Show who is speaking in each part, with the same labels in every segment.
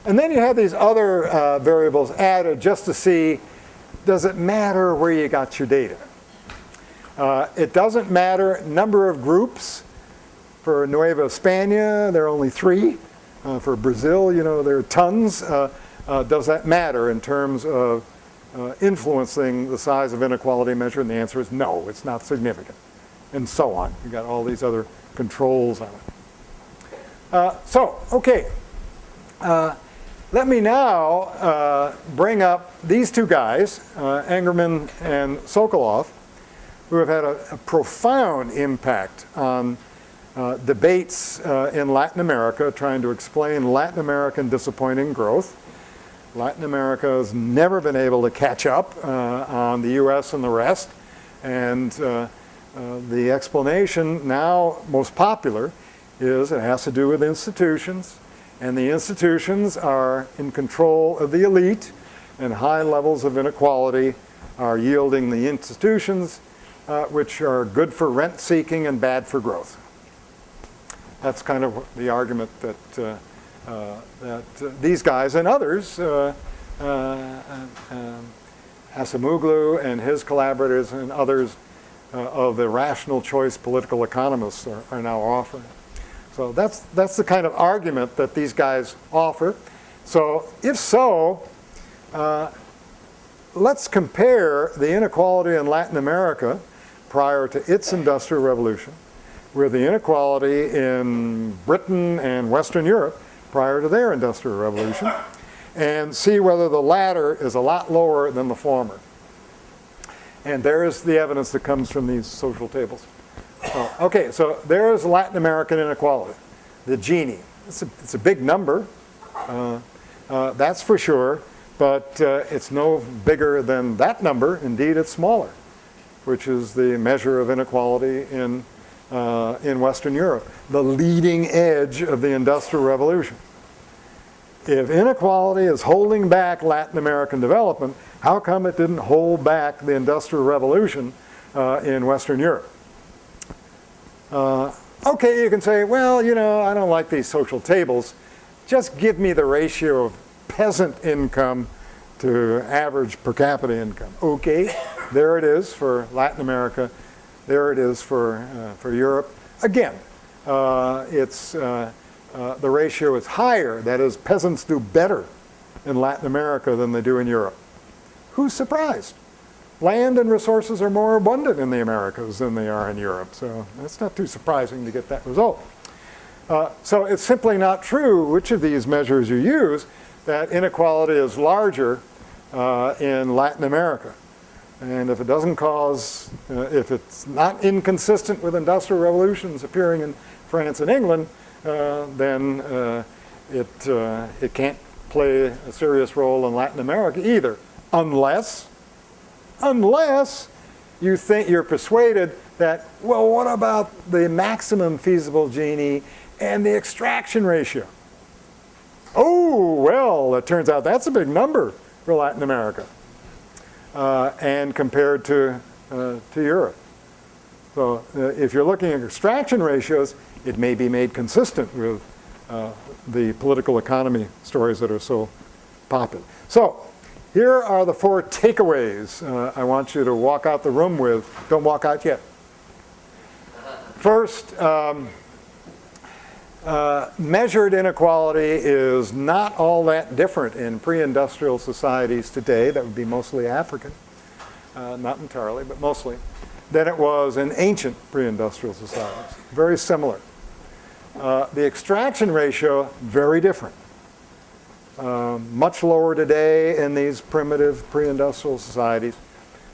Speaker 1: And then you have these other variables added just to see, does it matter where you got your data? It doesn't matter number of groups. For Nueva España, there are only 3. For Brazil, you know, there are tons. Does that matter in terms of influencing the size of inequality measure? And the answer is no, it's not significant. And so on. You've got all these other controls on it. Okay. Let me now bring up these 2 guys, Angerman and Sokolov, who have had a profound impact on debates in Latin America, trying to explain Latin American disappointing growth. Latin America has never been able to catch up on the US and the rest. And the explanation now most popular is it has to do with institutions. And the institutions are in control of the elite, and high levels of inequality are yielding the institutions which are good for rent seeking and bad for growth. That's kind of the argument that these guys and others, Acemoglu and his collaborators and others of the rational choice political economists are now offering. So that's the kind of argument that these guys offer. So if so, let's compare the inequality in Latin America prior to its industrial revolution with the inequality in Britain and Western Europe prior to their industrial revolution, and see whether the latter is a lot lower than the former. And there's the evidence that comes from these social tables. Okay, so there's Latin American inequality, the Gini. It's a big number, that's for sure, but it's no bigger than that number. Indeed, it's smaller, which is the measure of inequality in Western Europe, the leading edge of the Industrial Revolution. If inequality is holding back Latin American development, how come it didn't hold back the Industrial Revolution in Western Europe? Okay, you can say, well, you know, I don't like these social tables. Just give me the ratio of peasant income to average per capita income. Okay, there it is for Latin America. There it is for Europe. Again, the ratio is higher. That is, peasants do better in Latin America than they do in Europe. Who's surprised? Land and resources are more abundant in the Americas than they are in Europe. So it's not too surprising to get that result. So it's simply not true, which of these measures you use, that inequality is larger in Latin America. And if it doesn't cause, if it's not inconsistent with industrial revolutions appearing in France and England, then it can't play a serious role in Latin America either, unless you think you're persuaded that, well, what about the maximum feasible Gini and the extraction ratio? Oh, well, it turns out that's a big number for Latin America. And compared to Europe. So if you're looking at extraction ratios, it may be made consistent with the political economy stories that are so popular. So here are the 4 takeaways I want you to walk out the room with. Don't walk out yet. First, measured inequality is not all that different in pre-industrial societies today, that would be mostly African, not entirely, but mostly, than it was in ancient pre-industrial societies. Very similar. The extraction ratio, very different. Much lower today in these primitive pre-industrial societies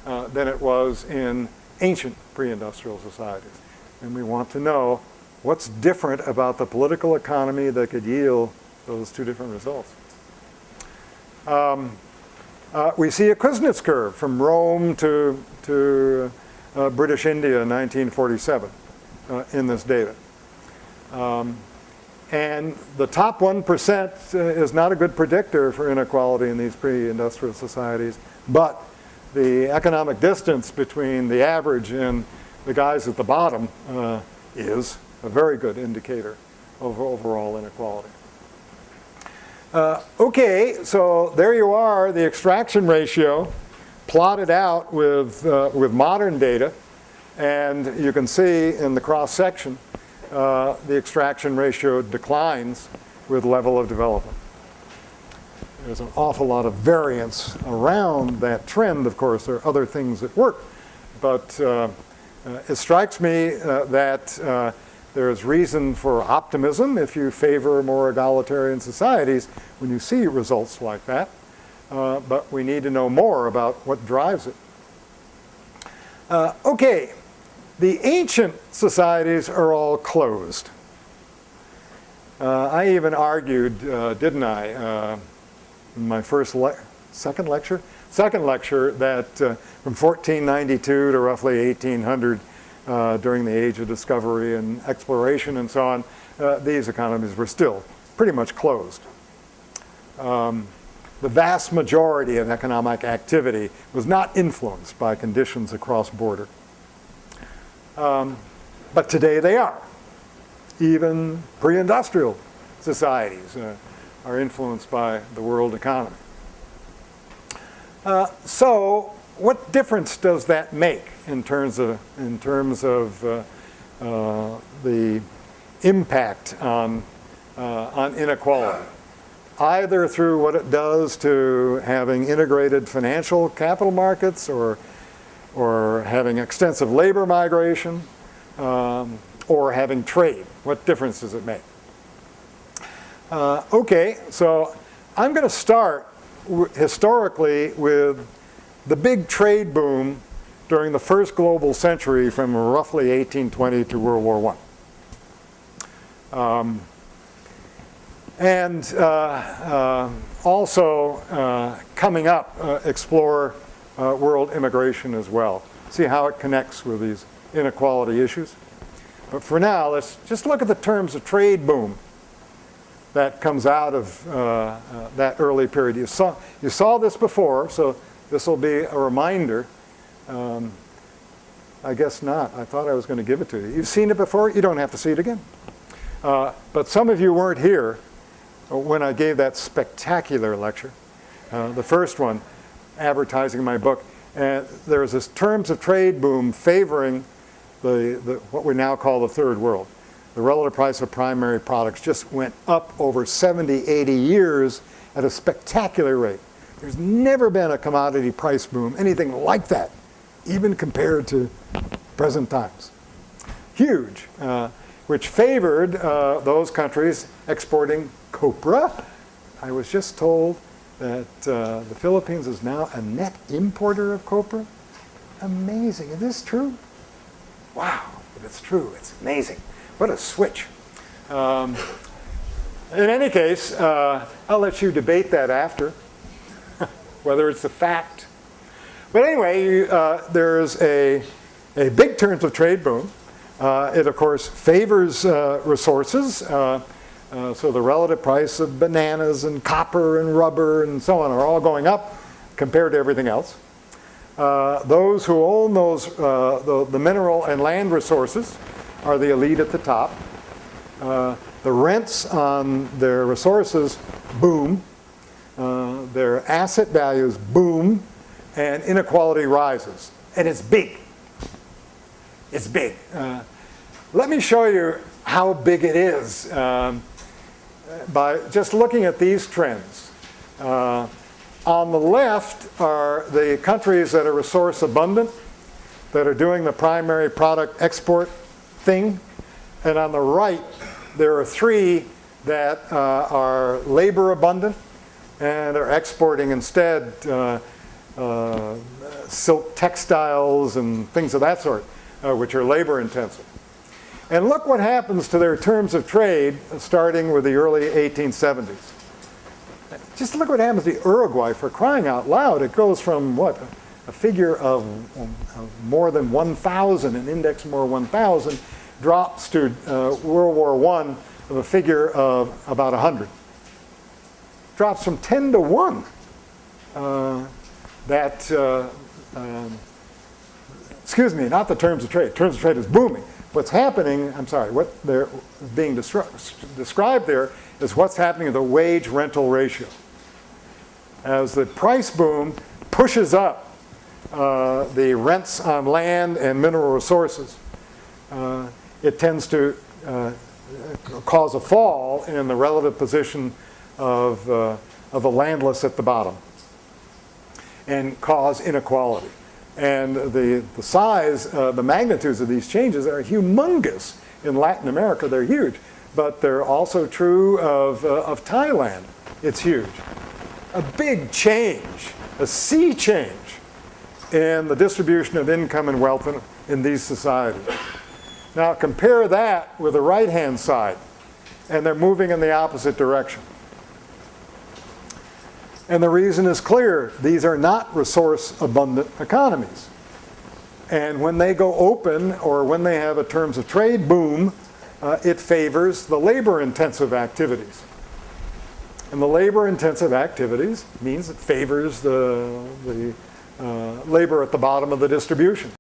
Speaker 1: than it was in ancient pre-industrial societies. And we want to know what's different about the political economy that could yield those 2 different results. We see a Kuznets curve from Rome to British India in 1947 in this data. And the top 1% is not a good predictor for inequality in these pre-industrial societies, but the economic distance between the average and the guys at the bottom is a very good indicator of overall inequality. Okay, so there you are, the extraction ratio plotted out with modern data. And you can see in the cross-section, the extraction ratio declines with level of development. There's an awful lot of variance around that trend. Of course, there are other things at work. But it strikes me that there's reason for optimism if you favor more egalitarian societies when you see results like that. But we need to know more about what drives it. Okay, the ancient societies are all closed. I even argued, didn't I, in my second lecture, that from 1492 to roughly 1800, during the age of discovery and exploration and so on, these economies were still pretty much closed. The vast majority of economic activity was not influenced by conditions across border. But today they are. Even pre-industrial societies are influenced by the world economy. So what difference does that make in terms of the impact on inequality? Either through what it does to having integrated financial capital markets or having extensive labor migration or having trade. What difference does it make? Okay, so I'm going to start historically with the big trade boom during the first global century from roughly 1820 to World War I. And also coming up, explore world immigration as well. See how it connects with these inequality issues. But for now, let's just look at the terms of trade boom that comes out of that early period. You saw this before, so this will be a reminder. I guess not. I thought I was going to give it to you. You've seen it before. You don't have to see it again. But some of you weren't here when I gave that spectacular lecture, the first one, advertising my book. And there was this terms of trade boom favoring what we now call the third world. The relative price of primary products just went up over 70, 80 years at a spectacular rate. There's never been a commodity price boom, anything like that, even compared to present times. Huge, which favored those countries exporting copra. I was just told that the Philippines is now a net importer of copra. Amazing. Is this true? Wow, if it's true, it's amazing. What a switch. In any case, I'll let you debate that after, whether it's a fact. But anyway, there's a big terms of trade boom. It, of course, favors resources. So the relative price of bananas and copper and rubber and so on are all going up compared to everything else. Those who own the mineral and land resources are the elite at the top. The rents on their resources boom. Their asset values boom. And inequality rises. And it's big. It's big. Let me show you how big it is by just looking at these trends. On the left are the countries that are resource abundant, that are doing the primary product export thing. And on the right, there are three that are labor abundant and are exporting instead silk textiles and things of that sort, which are labor intensive. And look what happens to their terms of trade starting with the early 1870s. Just look what happens to Uruguay, for crying out loud. It goes from what? A figure of more than 1,000, an index more 1,000, drops to World War I of a figure of about 100. Drops from 10 to 1. Excuse me, not the terms of trade. Terms of trade is booming. What's happening, I'm sorry, what being described there is what's happening to the wage-rental ratio. As the price boom pushes up the rents on land and mineral resources, it tends to cause a fall in the relative position of the landless at the bottom and cause inequality. And the size, the magnitudes of these changes are humongous. In Latin America, they're huge. But they're also true of Thailand. It's huge. A big change, a sea change in the distribution of income and wealth in these societies. Now compare that with the right-hand side, and they're moving in the opposite direction. And the reason is clear. These are not resource-abundant economies. And when they go open, or when they have a terms of trade boom, it favors the labor-intensive activities. And the labor-intensive activities means it favors the labor at the bottom of the distribution.